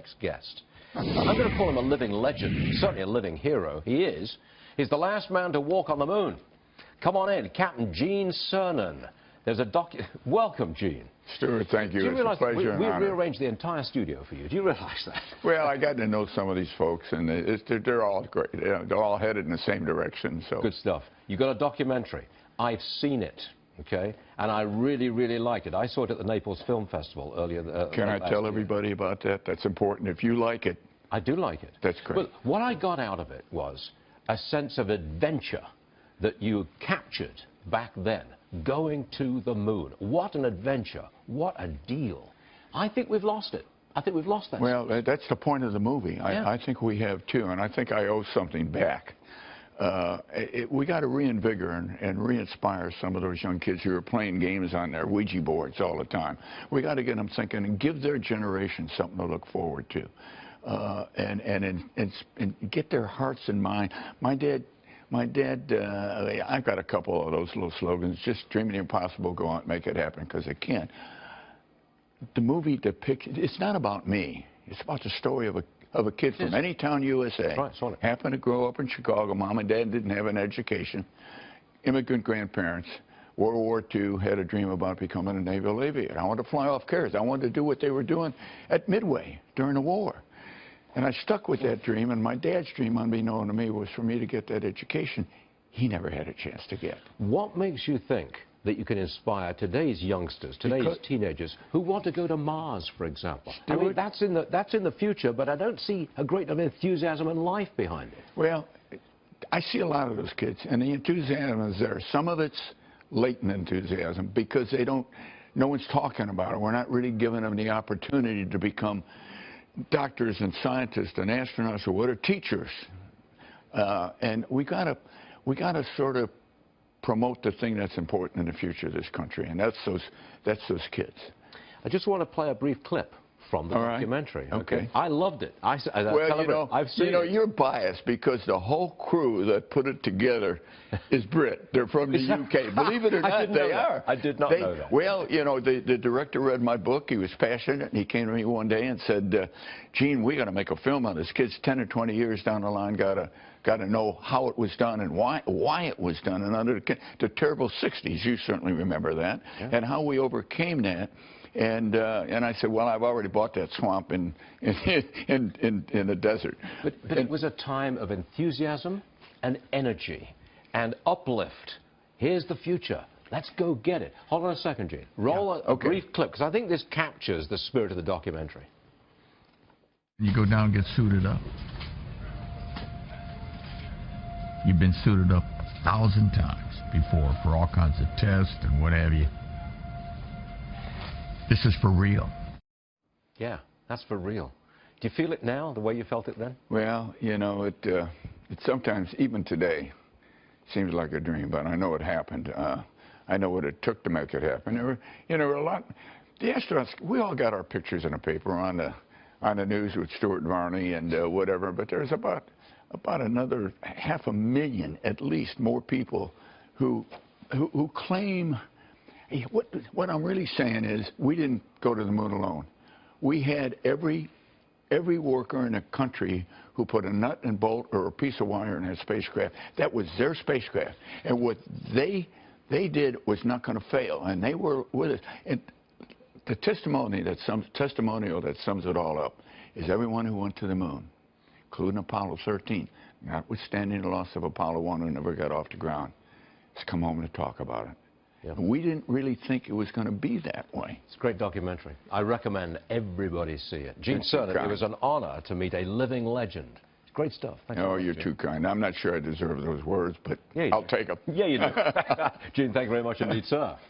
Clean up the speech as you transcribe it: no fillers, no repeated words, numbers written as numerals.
Next guest. I'm going to call him a living legend, certainly a living hero. He is. He's the last man to walk on the moon. Come on in, Captain Gene Cernan. There's a Welcome, Gene. Stuart, thank you. It's a pleasure and honor. We rearranged the entire studio for you. Do you realize that? Well, I got to know some of these folks, and they're all great. They're all headed in the same direction. So good stuff. You got a documentary. I've seen it. Okay, and I really, really liked it. I saw it at the Naples Film Festival earlier. Can I tell everybody about that? That's important. If you like it. I do like it. That's great. But what I got out of it was a sense of adventure that you captured back then, going to the moon. What an adventure. What a deal. I think we've lost it. I think we've lost that. Well, that's the point of the movie. Yeah. I think we have too, and I think I owe something back. We got to reinvigorate and re-inspire some of those young kids who are playing games on their Ouija boards all the time. We got to get them thinking and give their generation something to look forward to, and get their hearts and mind. My dad, I've got a couple of those little slogans: just dream the impossible, go out and make it happen, because it can. The movie depicts, it's not about me. It's about the story of a kid from any town, USA. Right, happened to grow up in Chicago. Mom and dad didn't have an education. Immigrant grandparents. World War II, had a dream about becoming a naval aviator. I wanted to fly off carriers. I wanted to do what they were doing at Midway during the war. And I stuck with that dream, and my dad's dream, unbeknown to me, was for me to get that education he never had a chance to get. What makes you think that you can inspire today's youngsters, today's teenagers, who want to go to Mars, for example? I mean, that's in the future, but I don't see a great deal of enthusiasm and life behind it. Well, I see a lot of those kids, and the enthusiasm is there. Some of it's latent enthusiasm because no one's talking about it. We're not really giving them the opportunity to become doctors and scientists and astronauts or whatever, teachers. And we gotta sort of promote the thing that's important in the future of this country, and that's those kids. I just want to play a brief clip from the documentary. Okay. I loved it. Well, I've seen it. You're biased because the whole crew that put it together is Brit. They're from the UK. Believe it or not, they are. I did not know that. Well, the director read my book. He was passionate, and he came to me one day and said, Gene, we got to make a film on this. Kids 10 or 20 years down the line got to know how it was done and why it was done, and under the terrible 60s, you certainly remember that, and how we overcame that. And I said, well, I've already bought that swamp in the desert. But it was a time of enthusiasm and energy and uplift. Here's the future. Let's go get it. Hold on a second, Gene. Roll a brief clip, because I think this captures the spirit of the documentary. You go down and get suited up. You've been suited up 1,000 times before for all kinds of tests and what have you. This is for real. Yeah, that's for real. Do you feel it now, the way you felt it then? Well, it sometimes, even today, seems like a dream, but I know it happened. I know what it took to make it happen. There were a lot. The astronauts, we all got our pictures in the paper on the news with Stuart Varney and whatever, but there's about another 500,000, at least, more people who claim. What I'm really saying is we didn't go to the moon alone. We had every worker in the country who put a nut and bolt or a piece of wire in their spacecraft. That was their spacecraft. And what they did was not going to fail. And they were with us. And the testimonial that sums it all up is everyone who went to the moon, including Apollo 13, notwithstanding the loss of Apollo 1 who never got off the ground, has come home to talk about it. Yep. We didn't really think it was going to be that way. It's a great documentary. I recommend everybody see it. Gene Cernan, it was an honor to meet a living legend. It's great stuff. Thank you. Oh, you're too kind. I'm not sure I deserve those words, but I'll take them. Yeah, you do. Gene, thank you very much indeed, sir.